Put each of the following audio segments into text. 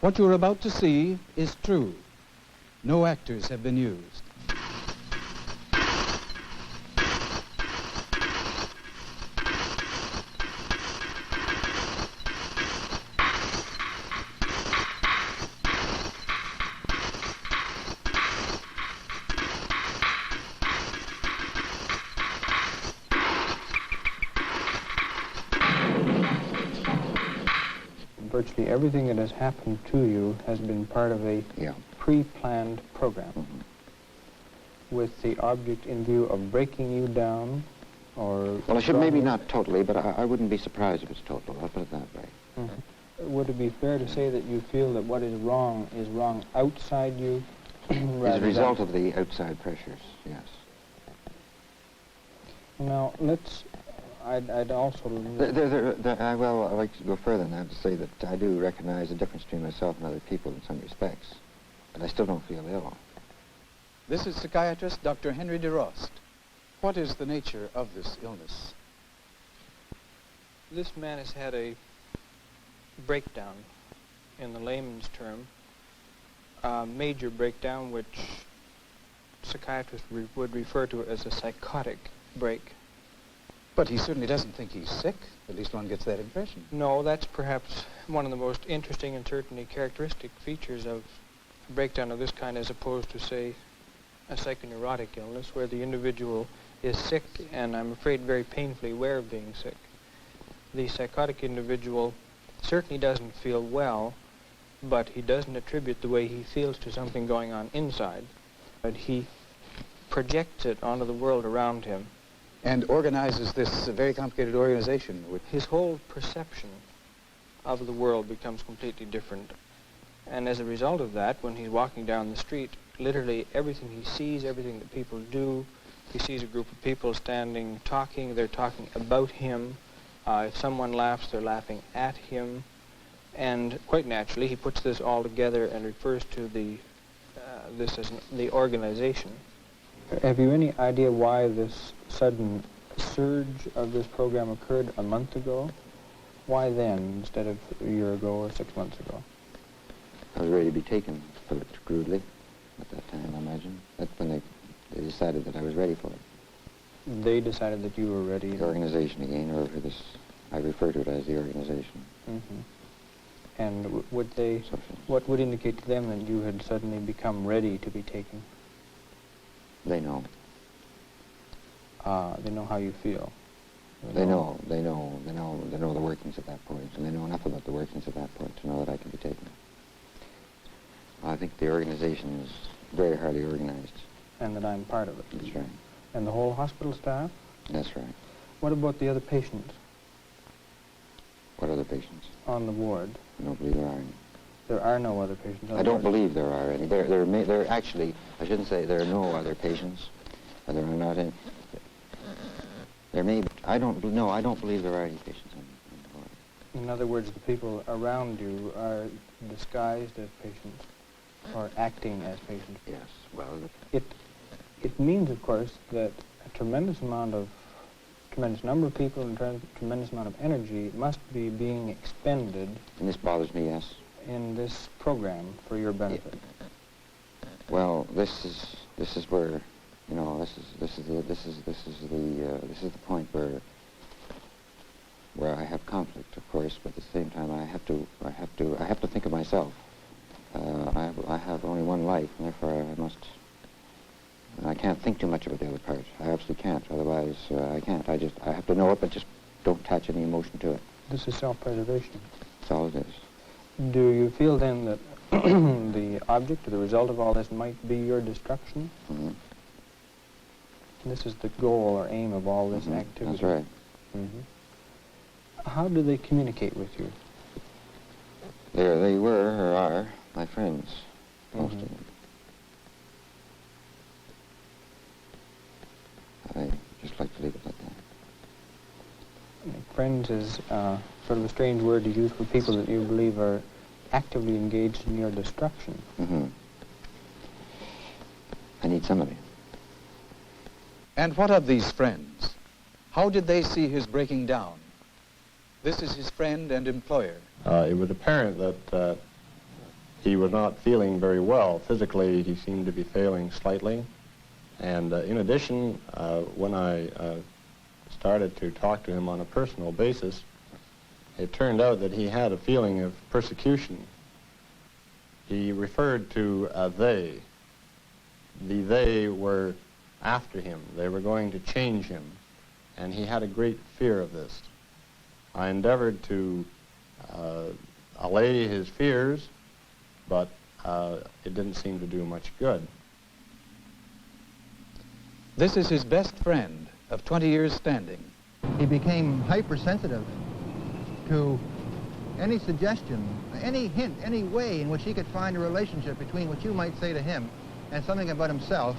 What you're about to see is true. No actors have been used. Virtually everything that has happened to you has been part of a pre-planned program with the object in view of breaking you down, or... Well, I should maybe not totally, but I wouldn't be surprised if it's total. I'll put it that way. Would it be fair to say that you feel that what is wrong outside you? As a result of the outside pressures, yes. Now, I'd also... Well, I'd like to go further than that to say that I do recognize the difference between myself and other people in some respects, but I still don't feel ill. This is psychiatrist Dr. Henry DeRost. What is the nature of this illness? This man has had a breakdown, in the layman's term, a major breakdown which psychiatrists would refer to as a psychotic break. But he certainly doesn't think he's sick. At least one gets that impression. No, that's perhaps one of the most interesting and certainly characteristic features of a breakdown of this kind, as opposed to, say, a psychoneurotic illness where the individual is sick and, I'm afraid, very painfully aware of being sick. The psychotic individual certainly doesn't feel well, but he doesn't attribute the way he feels to something going on inside, but he projects it onto the world around him. And organizes this very complicated organization. His whole perception of the world becomes completely different. And as a result of that, when he's walking down the street, literally everything he sees, everything that people do, he sees a group of people standing, talking, they're talking about him. If someone laughs, they're laughing at him. And quite naturally, he puts this all together and refers to this as the organization. Have you any idea why this sudden surge of this program occurred a month ago? Why then, instead of a year ago or 6 months ago? I was ready to be taken, to put it crudely, at that time, I imagine. That's when they decided that I was ready for it. They decided that you were ready? The organization again, or for this, I refer to it as the organization. And would they, what would indicate to them that you had suddenly become ready to be taken? They know. They know how you feel. They know the workings at that point, and they know enough about the workings at that point to know that I can be taken. I think the organization is very highly organized. And that I'm part of it. That's right. And the whole hospital staff? That's right. What about the other patients? What other patients? On the ward. I don't believe there are any. There are no other patients on the ward? I don't believe there are any. There actually, I shouldn't say there are no other patients. There are not any. There may be. I don't believe there are any patients on the ward. In other words, the people around you are disguised as patients, or acting as patients? Yes, well... It means, of course, that a tremendous number of people and a tremendous amount of energy must be being expended... And this bothers me, yes. ...in this program for your benefit. Well, this is where, you know, this is the point where I have conflict, of course, but at the same time I have to think of myself. I have only one life, and therefore I can't think too much about the other part. I absolutely can't. Otherwise, I can't. I have to know it, but just don't attach any emotion to it. This is self-preservation. That's all it is. Do you feel then that the object or the result of all this might be your destruction? Mm-hmm. This is the goal or aim of all this activity. That's right. Mm-hmm. How do they communicate with you? They were or are my friends, most of them. I just like to leave it like that. Friends is sort of a strange word to use for people that you believe are actively engaged in your destruction. I need somebody. And what of these friends? How did they see his breaking down? This is his friend and employer. It was apparent that he was not feeling very well. Physically, he seemed to be failing slightly. And in addition, when I started to talk to him on a personal basis, it turned out that he had a feeling of persecution. He referred to they. The they were after him. They were going to change him. And he had a great fear of this. I endeavored to allay his fears, but it didn't seem to do much good. This is his best friend of 20 years standing. He became hypersensitive to any suggestion, any hint, any way in which he could find a relationship between what you might say to him and something about himself.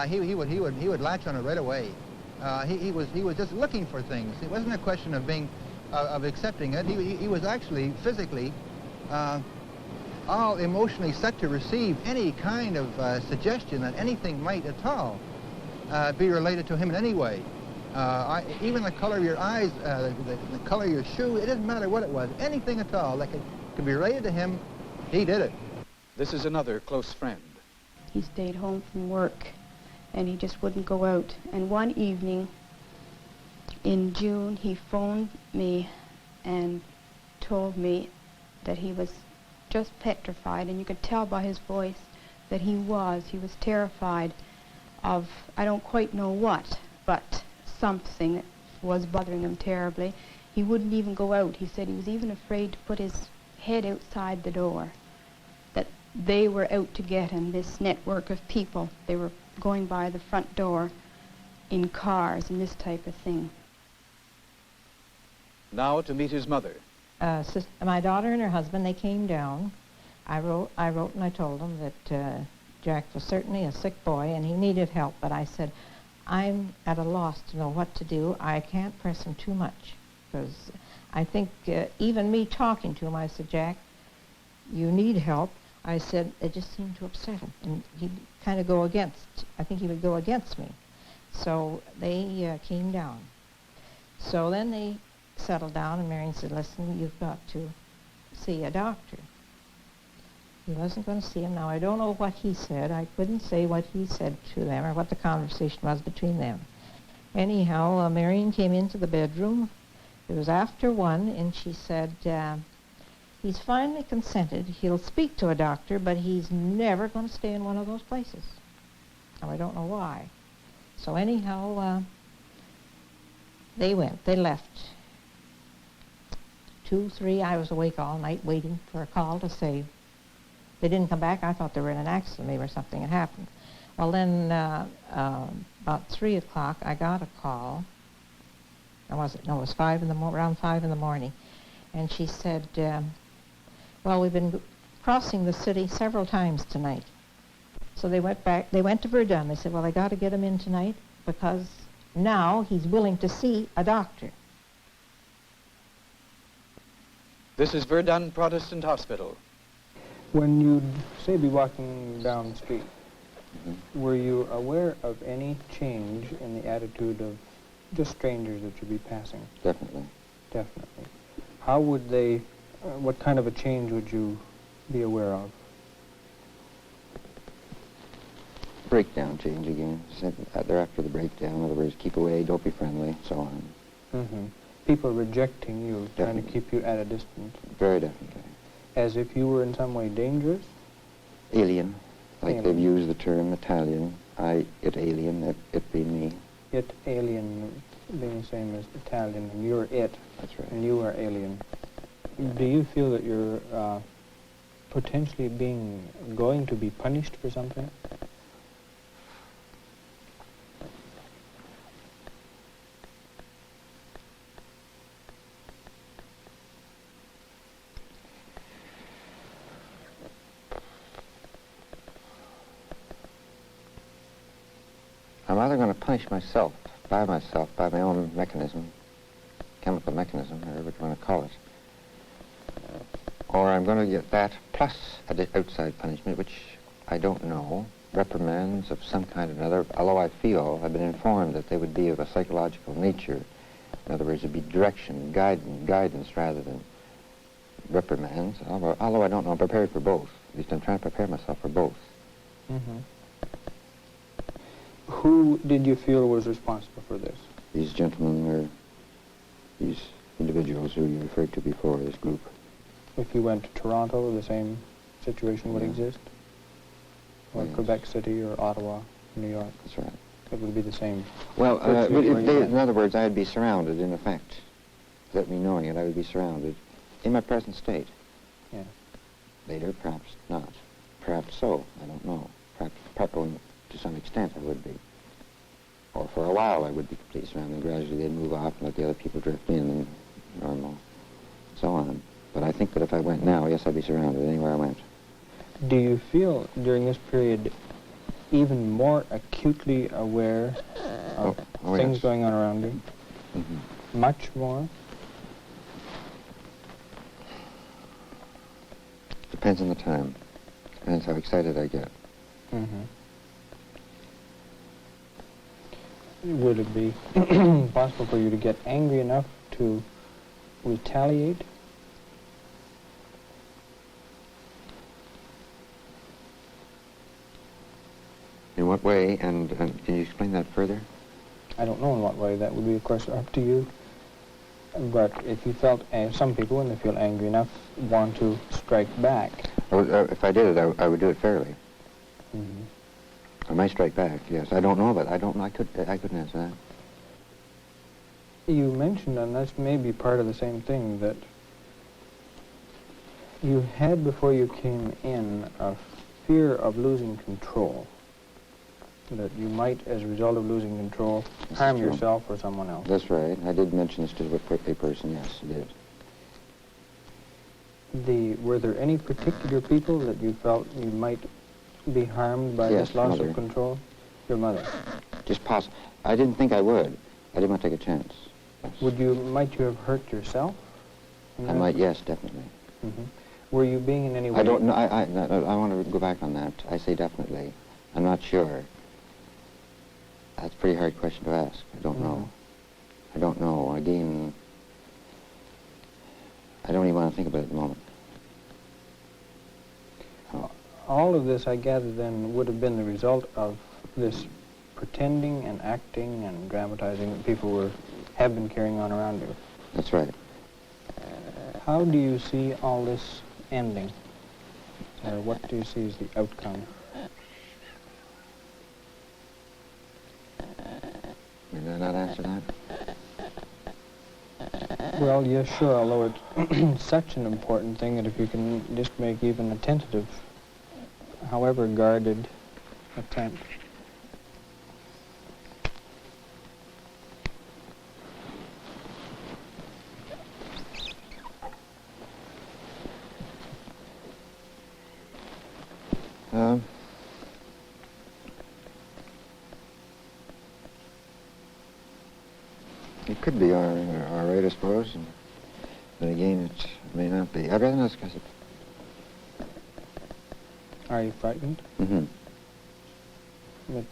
He would latch on it right away. He was just looking for things. It wasn't a question of of accepting it. He was actually physically all emotionally set to receive any kind of suggestion that anything might at all be related to him in any way. Even the color of your eyes, the color of your shoe, it doesn't matter what it was. Anything at all that could be related to him, he did it. This is another close friend. He stayed home from work, and he just wouldn't go out. And one evening in June, he phoned me and told me that he was just petrified, and you could tell by his voice that he was terrified of, I don't quite know what, but something that was bothering him terribly. He wouldn't even go out. He said he was even afraid to put his head outside the door, that they were out to get him, this network of people. They were going by the front door in cars and this type of thing. Now to meet his mother. My daughter and her husband, they came down. I wrote and I told them that Jack was certainly a sick boy and he needed help, but I said, I'm at a loss to know what to do. I can't press him too much, because I think even me talking to him, I said, Jack, you need help. I said, it just seemed to upset him, and he'd kind of go against, I think he would go against me. So they came down. So then they settled down, and Marion said, listen, you've got to see a doctor. He wasn't going to see him. Now, I don't know what he said. I couldn't say what he said to them or what the conversation was between them. Anyhow, Marion came into the bedroom. It was after 1, and she said, he's finally consented. He'll speak to a doctor, but he's never going to stay in one of those places. Now, I don't know why. So anyhow, they went. They left. 2, 3, I was awake all night waiting for a call to say they didn't come back. I thought they were in an accident, maybe, or something had happened. Well, then about 3 o'clock, I got a call. Or was it? No, it was around 5 in the morning. And she said, well, we've been crossing the city several times tonight. So they went back. They went to Verdun. They said, well, I got to get him in tonight because now he's willing to see a doctor. This is Verdun Protestant Hospital. When you'd, say, be walking down the street, were you aware of any change in the attitude of just strangers that you'd be passing? Definitely. Definitely. How would they, what kind of a change would you be aware of? Breakdown change again. They're after the breakdown. In other words, keep away, don't be friendly, so on. Mm-hmm. People rejecting you, trying to keep you at a distance. Very definitely. As if you were in some way dangerous? Alien. Like Alien. they've used the term Italian. It alien, it be me. It alien being the same as Italian, and you're it. That's right. And you are alien. Do you feel that you're potentially going to be punished for something? I'm either going to punish myself, by my own mechanism, chemical mechanism, or whatever you want to call it. Or I'm going to get that plus an outside punishment, which I don't know, reprimands of some kind or another, although I've been informed that they would be of a psychological nature. In other words, it'd be direction, guidance rather than reprimands, although I don't know, I'm prepared for both. At least I'm trying to prepare myself for both. Mm-hmm. Who did you feel was responsible for this? These gentlemen were, these individuals who you referred to before, this group. If you went to Toronto, the same situation would exist? Or Yes. Quebec City or Ottawa, New York? That's right. It would be the same. Well, Virtually where you went. in other words, I'd be surrounded, in effect. Without me knowing it, I would be surrounded in my present state. Yeah. Later, perhaps not. Perhaps so, I don't know. Perhaps to some extent I would be. Or for a while I would be completely surrounded, and gradually they'd move off and let the other people drift in and normal, so on. But I think that if I went now, yes, I'd be surrounded anywhere I went. Do you feel during this period even more acutely aware of things yes. going on around you? Mm-hmm. Much more? Depends on the time. Depends how excited I get. Mm-hmm. Would it be possible for you to get angry enough to retaliate? In what way? And can you explain that further? I don't know in what way. That would be, of course, up to you. But if you felt, some people, when they feel angry enough, want to strike back. If I did it, I would do it fairly. Mm-hmm. I might strike back, yes. I don't know, but I couldn't answer that. You mentioned, and that's maybe part of the same thing, that you had, before you came in, a fear of losing control. That you might, as a result of losing control, harm yourself or someone else. That's right. I did mention this to a person, yes, I did. Were there any particular people that you felt you might be harmed by Yes, this loss mother. of control? Your mother. Just possible. I didn't think I would. I didn't want to take a chance. Yes. Might you have hurt yourself? I might, yes, definitely. Mm-hmm. Were you being in any way... I don't know. I want to go back on that. I say definitely. I'm not sure. That's a pretty hard question to ask. I don't know. I don't know. Again, I don't even want to think about it at the moment. Oh. All of this, I gather, then, would have been the result of this pretending and acting and dramatizing that people have been carrying on around you. That's right. How do you see all this ending? Or what do you see as the outcome? Did I not answer that? Well, yes, sure, although it's such an important thing that if you can just make even a tentative, however guarded, attempt. It could be all right, I suppose. But again, it may not be. I'd rather not discuss it. Are you frightened? Mm-hmm. But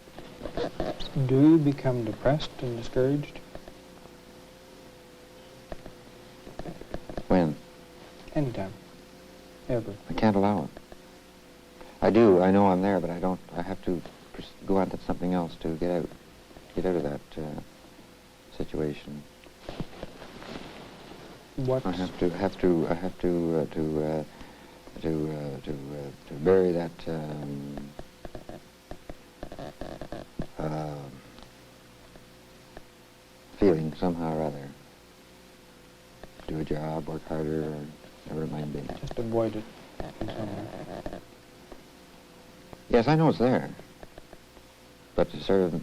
do you become depressed and discouraged? When? Anytime. Ever. I can't allow it. I do. I know I'm there, but I don't. I have to go on to something else to get out of that situation. What? I have to bury that feeling somehow or other. Do a job, work harder, or whatever it might be. Just avoid it in some way. Yes, I know it's there, but to sort of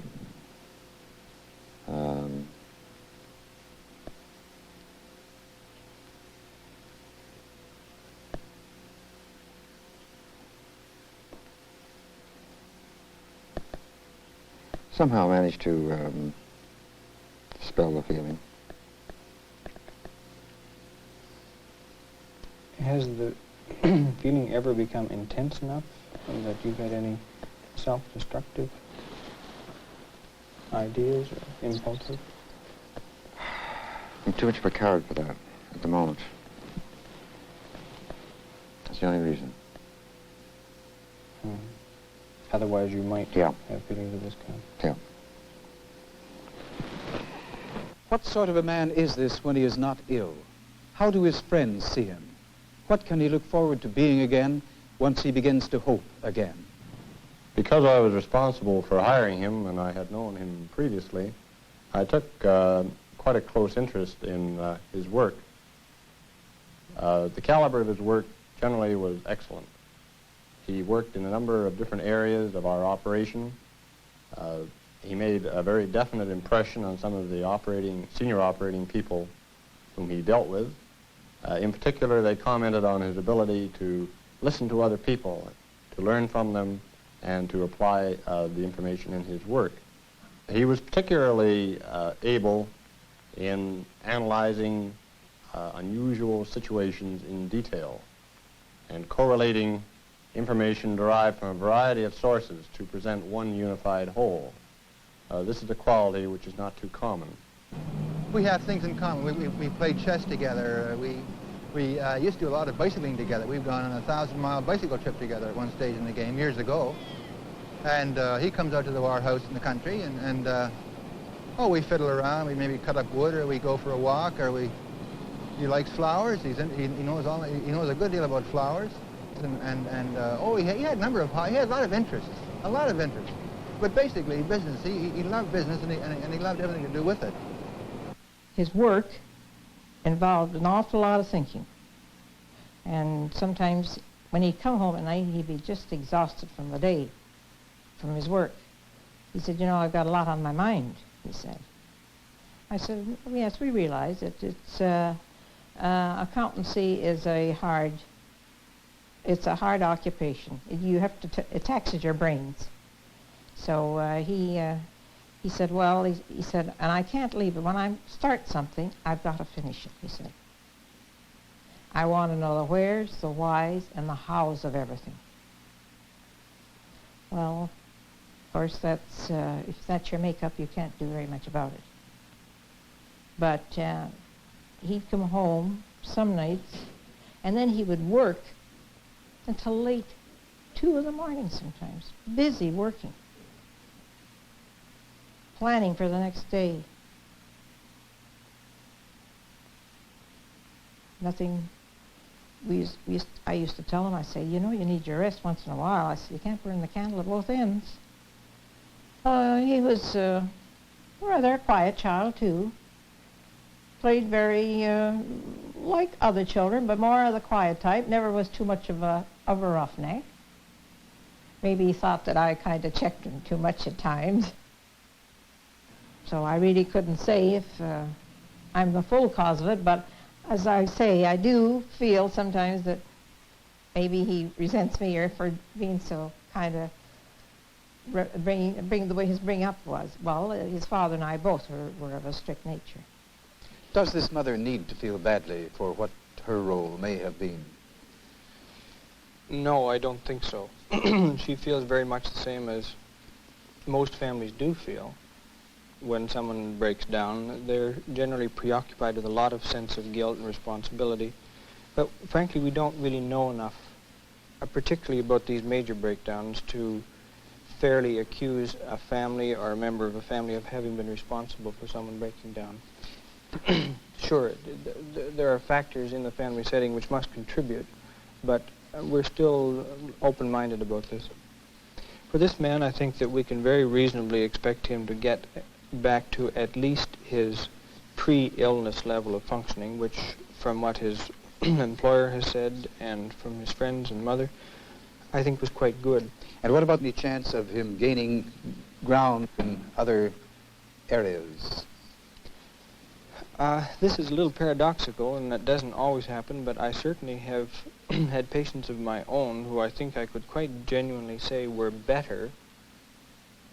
somehow manage to dispel the feeling. Has the feeling ever become intense enough that you've had any self-destructive ideas or impulses? I'm too much of a coward for that at the moment. That's the only reason. Otherwise, you might Yeah. have feelings of this kind. Yeah. What sort of a man is this when he is not ill? How do his friends see him? What can he look forward to being again once he begins to hope again? Because I was responsible for hiring him and I had known him previously, I took quite a close interest in his work. The caliber of his work generally was excellent. He worked in a number of different areas of our operation. He made a very definite impression on some of the senior operating people whom he dealt with. In particular, they commented on his ability to listen to other people, to learn from them, and to apply the information in his work. He was particularly able in analyzing unusual situations in detail and correlating information derived from a variety of sources to present one unified whole. This is a quality which is not too common. We have things in common. We played chess together. We used to do a lot of bicycling together. We've gone on a 1,000-mile bicycle trip together at one stage in the game years ago. And he comes out to our house in the country, and we fiddle around. We maybe cut up wood, or we go for a walk, or he likes flowers. He knows a good deal about flowers. He had a lot of interests, But basically, business. He loved business, and he loved everything to do with it. His work involved an awful lot of thinking. And sometimes when he'd come home at night, he'd be just exhausted from the day, from his work. He said, I've got a lot on my mind, he said. I said, yes, we realize that accountancy is a hard occupation. It taxes your brains. So he said, he said, and I can't leave it. When I start something, I've got to finish it, he said. I want to know the wheres, the whys, and the hows of everything. Well, of course, if that's your makeup, you can't do very much about it. But he'd come home some nights, and then he would work until late, 2 in the morning sometimes, busy working, planning for the next day. Nothing. I used to tell him, I say, you need your rest once in a while. I said, you can't burn the candle at both ends. He was a rather quiet child, too. Played very like other children, but more of the quiet type. Never was too much of a roughneck. Maybe he thought that I kind of checked him too much at times. So I really couldn't say if I'm the full cause of it, but as I say, I do feel sometimes that maybe he resents me or for being so kind of bring the way his bring up was. Well, his father and I both were of a strict nature. Does this mother need to feel badly for what her role may have been? No, I don't think so. She feels very much the same as most families do feel. When someone breaks down, they're generally preoccupied with a lot of sense of guilt and responsibility. But frankly, we don't really know enough, particularly about these major breakdowns, to fairly accuse a family or a member of a family of having been responsible for someone breaking down. Sure, there are factors in the family setting which must contribute, but we're still open-minded about this. For this man, I think that we can very reasonably expect him to get back to at least his pre-illness level of functioning, which, from what his employer has said and from his friends and mother, I think was quite good. And what about the chance of him gaining ground in other areas? This is a little paradoxical, and that doesn't always happen, but I certainly have had patients of my own who I think I could quite genuinely say were better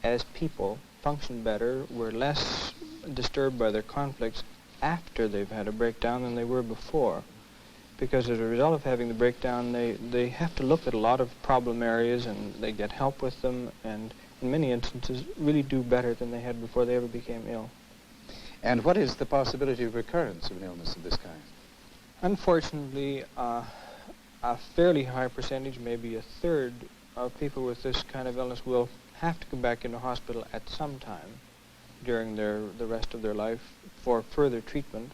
as people, function better, were less disturbed by their conflicts after they've had a breakdown than they were before. Because as a result of having the breakdown, they have to look at a lot of problem areas, and they get help with them, and in many instances really do better than they had before they ever became ill. And what is the possibility of recurrence of an illness of this kind? Unfortunately, a fairly high percentage, maybe a third, of people with this kind of illness will have to come back into hospital at some time during the rest of their life for further treatment.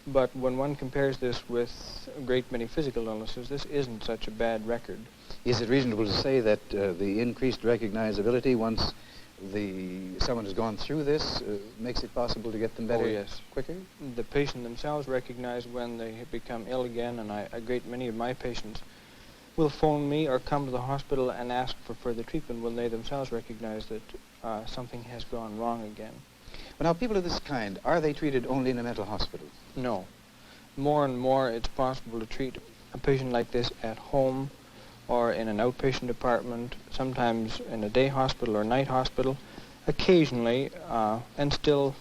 But when one compares this with a great many physical illnesses, this isn't such a bad record. Is it reasonable to say that the increased recognizability once someone has gone through this makes it possible to get them better quicker? The patient themselves recognize when they have become ill again, and a great many of my patients will phone me or come to the hospital and ask for further treatment when they themselves recognize that something has gone wrong again. Well, now, people of this kind, are they treated only in a mental hospital? No. More and more it's possible to treat a patient like this at home or in an outpatient department, sometimes in a day hospital or night hospital. Occasionally, and still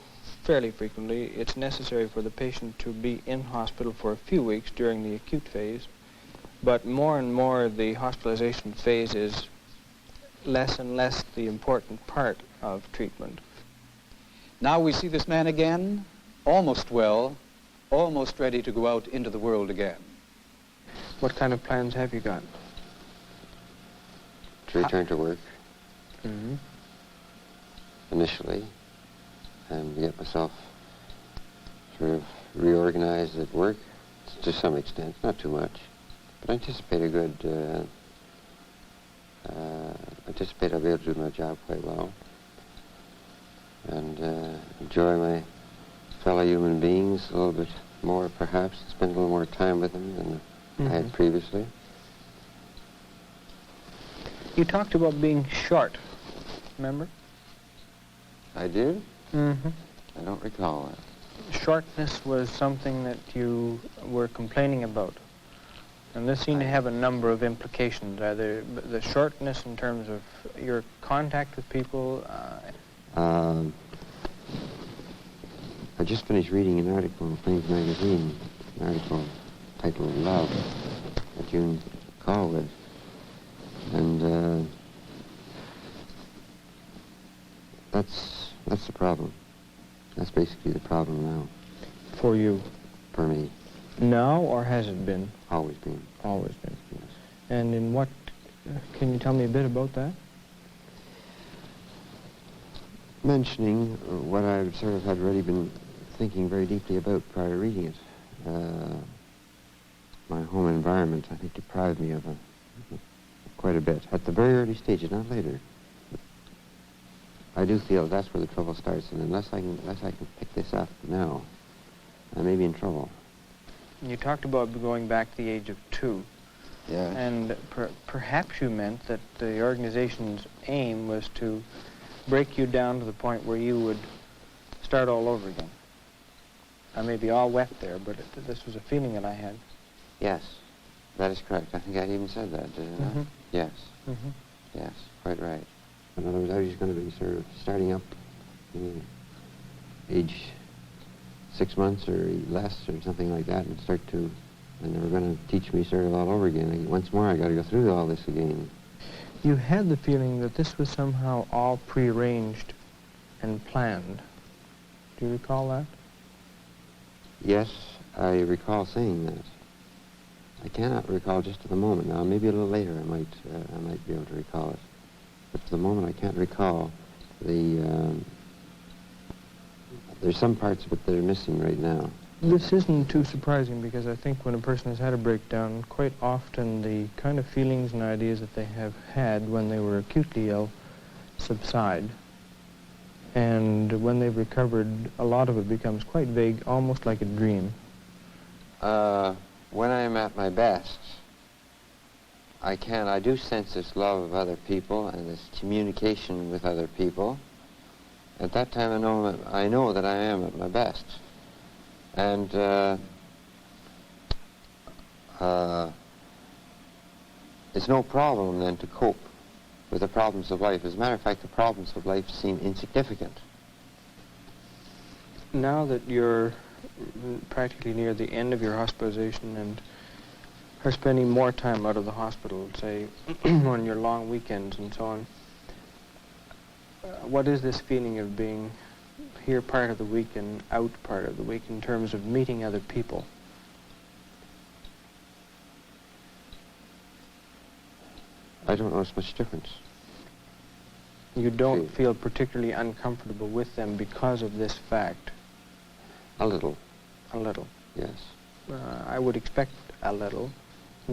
fairly frequently, it's necessary for the patient to be in hospital for a few weeks during the acute phase. But more and more the hospitalization phase is less and less the important part of treatment. Now we see this man again, almost well, almost ready to go out into the world again. What kind of plans have you got? To return to work, Mm-hmm. initially, and get myself sort of reorganized at work to some extent, not too much. But I anticipate I'll be able to do my job quite well. And enjoy my fellow human beings a little bit more, perhaps, spend a little more time with them than I had previously. You talked about being short, remember? I did? Mm-hmm. I don't recall that. Shortness was something that you were complaining about. And this seemed to have a number of implications, either the shortness in terms of your contact with people. I just finished reading an article in Plains Magazine, an article titled Love, that June called it. And that's the problem. That's basically the problem now. For you? For me. Now, or has it been? Always been. Always been. Yes. And in what, can you tell me a bit about that? Mentioning what I sort of had already been thinking very deeply about prior to reading it. My home environment, I think, deprived me of quite a bit. At the very early stages, not later. I do feel that's where the trouble starts, and unless I can pick this up now, I may be in trouble. You talked about going back to the age of 2. Yeah. And perhaps you meant that the organization's aim was to break you down to the point where you would start all over again. I may be all wet there, but this was a feeling that I had. Yes, that is correct. I think I even said that, didn't I? Yes. Mm-hmm. Yes, quite right. In other words, I was going to be sort of starting up age 6 months or less or something like that, and and they were going to teach me sort of all over again. Once more, I got to go through all this again. You had the feeling that this was somehow all prearranged and planned. Do you recall that? Yes, I recall saying that. I cannot recall just at the moment. Now, maybe a little later I might be able to recall it. But for the moment, I can't recall there's some parts of it that are missing right now. This isn't too surprising, because I think when a person has had a breakdown, quite often the kind of feelings and ideas that they have had when they were acutely ill subside. And when they've recovered, a lot of it becomes quite vague, almost like a dream. When I'm at my best, I do sense this love of other people and this communication with other people. At that time, I know that I am at my best. And it's no problem then to cope with the problems of life. As a matter of fact, the problems of life seem insignificant. Now that you're practically near the end of your hospitalization and are spending more time out of the hospital, say, on your long weekends and so on, what is this feeling of being here part of the week and out part of the week in terms of meeting other people? I don't notice much difference. You don't See. feel particularly uncomfortable with them because of this fact? A little, A little. yes. I would expect a little,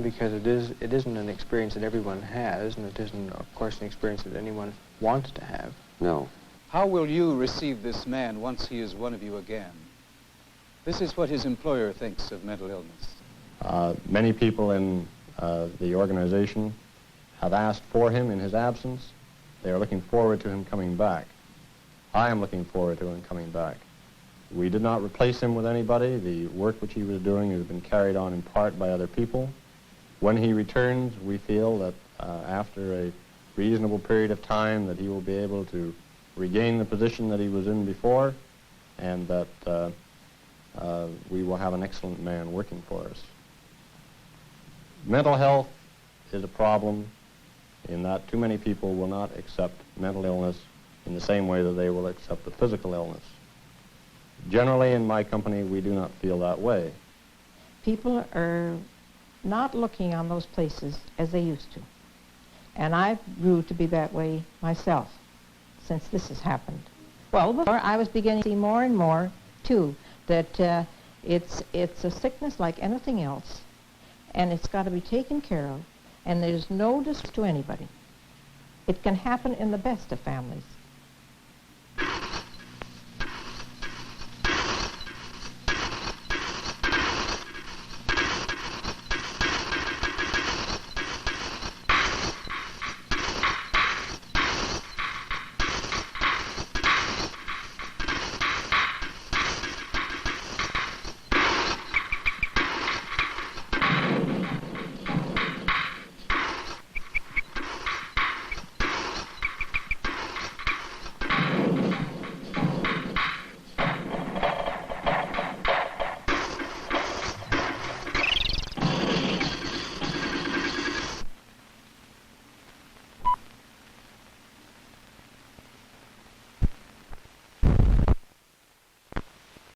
because it isn't an experience that everyone has, and it isn't, of course, an experience that anyone wants to have. No. How will you receive this man once he is one of you again? This is what his employer thinks of mental illness. Many people in the organization have asked for him in his absence. They are looking forward to him coming back. I am looking forward to him coming back. We did not replace him with anybody. The work which he was doing has been carried on in part by other people. When he returns, we feel that after a reasonable period of time that he will be able to regain the position that he was in before, and that we will have an excellent man working for us. Mental health is a problem in that too many people will not accept mental illness in the same way that they will accept a physical illness. Generally, in my company, we do not feel that way. People are not looking on those places as they used to. And I grew to be that way myself since this has happened. Well, before I was beginning to see more and more, too, that it's a sickness like anything else, and it's got to be taken care of, and there's no distress to anybody. It can happen in the best of families.